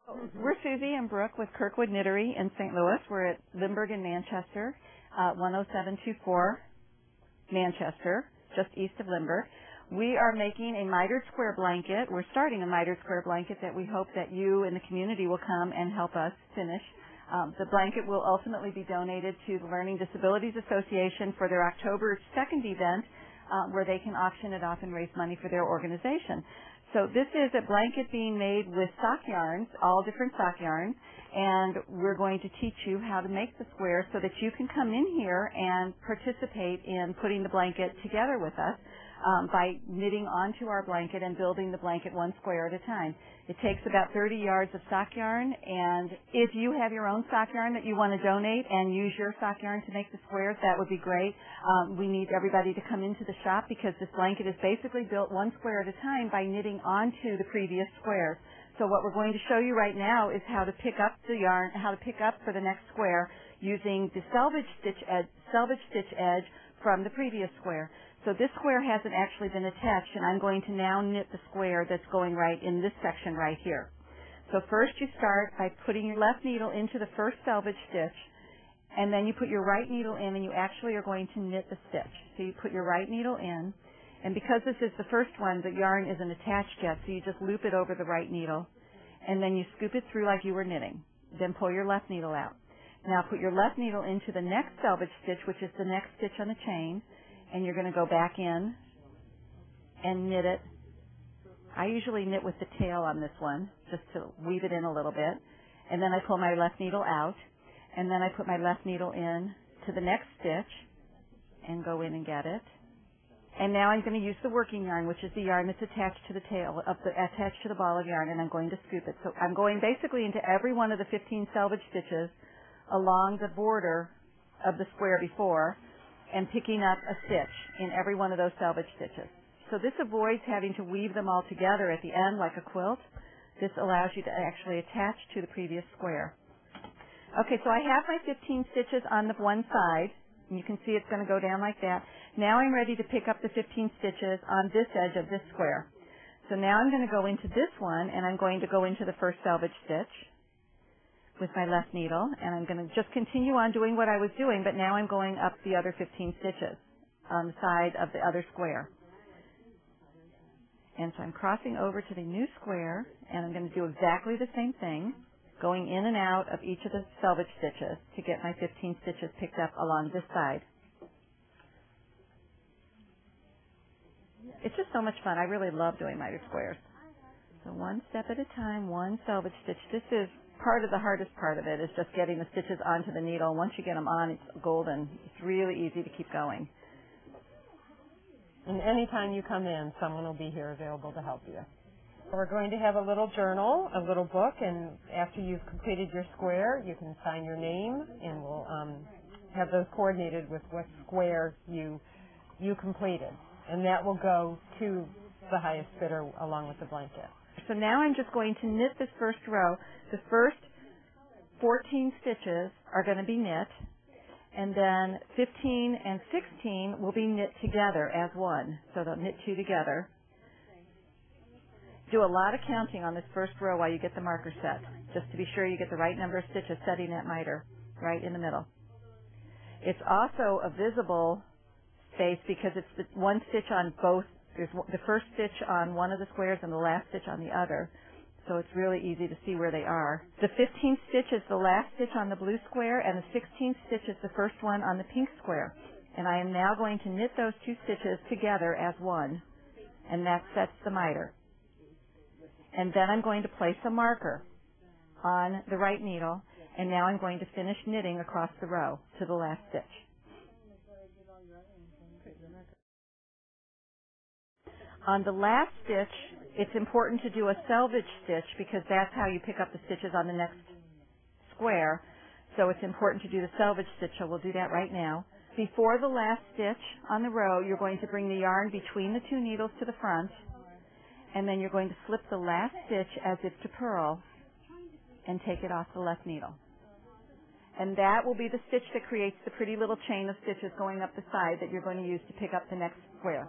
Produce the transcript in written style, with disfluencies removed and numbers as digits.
We're Susie and Brooke with Kirkwood Knittery in St. Louis. We're at Limburg in Manchester, 10724 Manchester, just east of Limburg. We are making a mitered square blanket. We're starting a mitered square blanket that we hope that you in the community will come and help us finish. The blanket will ultimately be donated to the Learning Disabilities Association for their October 2nd event, where they can auction it off and raise money for their organization. So this is a blanket being made with sock yarns, all different sock yarns, and we're going to teach you how to make the square so that you can come in here and participate in putting the blanket together with us by knitting onto our blanket and building the blanket one square at a time. It takes about 30 yards of sock yarn, and if you have your own sock yarn that you want to donate and use your sock yarn to make the squares, that would be great. We need everybody to come into the shop because this blanket is basically built one square at a time by knitting onto the previous squares. So what we're going to show you right now is how to pick up the yarn, how to pick up for the next square using the salvage stitch edge from the previous square. So this square hasn't actually been attached, and I'm going to now knit the square that's going right in this section right here. So first you start by putting your left needle into the first salvage stitch, and then you put your right needle in, and you actually are going to knit the stitch. So you put your right needle in, and because this is the first one, the yarn isn't attached yet, so you just loop it over the right needle, and then you scoop it through like you were knitting. Then pull your left needle out. Now put your left needle into the next salvage stitch, which is the next stitch on the chain, and you're going to go back in and knit it. I usually knit with the tail on this one, just to weave it in a little bit. And then I pull my left needle out, and then I put my left needle in to the next stitch and go in and get it. And now I'm going to use the working yarn, which is the yarn that's attached to the tail, attached to the ball of yarn, and I'm going to scoop it. So I'm going basically into every one of the 15 salvage stitches along the border of the square before, and picking up a stitch in every one of those salvage stitches. So this avoids having to weave them all together at the end like a quilt. This allows you to actually attach to the previous square. Okay, so I have my 15 stitches on the one side, and you can see it's going to go down like that. Now I'm ready to pick up the 15 stitches on this edge of this square. So now I'm going to go into this one, and I'm going to go into the first salvage stitch with my left needle, and I'm going to just continue on doing what I was doing, but now I'm going up the other 15 stitches on the side of the other square. And so I'm crossing over to the new square, and I'm going to do exactly the same thing, going in and out of each of the salvage stitches to get my 15 stitches picked up along this side. It's just so much fun. I really love doing mitered squares. So one step at a time, one salvage stitch. This is part of the hardest part of it, is just getting the stitches onto the needle. Once you get them on, it's golden. It's really easy to keep going. And anytime you come in, someone will be here available to help you. We're going to have a little journal, a little book, and after you've completed your square, you can sign your name, and we'll have those coordinated with what square you completed. And that will go to the highest bidder along with the blanket. So now I'm just going to knit this first row. The first 14 stitches are going to be knit, and then 15 and 16 will be knit together as one. So they'll knit two together. Do a lot of counting on this first row while you get the marker set, just to be sure you get the right number of stitches setting that miter right in the middle. It's also a visible space because it's the one stitch on both. There's the first stitch on one of the squares and the last stitch on the other. So it's really easy to see where they are. The 15th stitch is the last stitch on the blue square, and the 16th stitch is the first one on the pink square. And I am now going to knit those two stitches together as one, and that sets the miter. And then I'm going to place a marker on the right needle, and now I'm going to finish knitting across the row to the last stitch. On the last stitch, it's important to do a selvage stitch because that's how you pick up the stitches on the next square. So it's important to do the selvage stitch, so we'll do that right now. Before the last stitch on the row, you're going to bring the yarn between the two needles to the front, and then you're going to slip the last stitch as if to purl and take it off the left needle. And that will be the stitch that creates the pretty little chain of stitches going up the side that you're going to use to pick up the next square.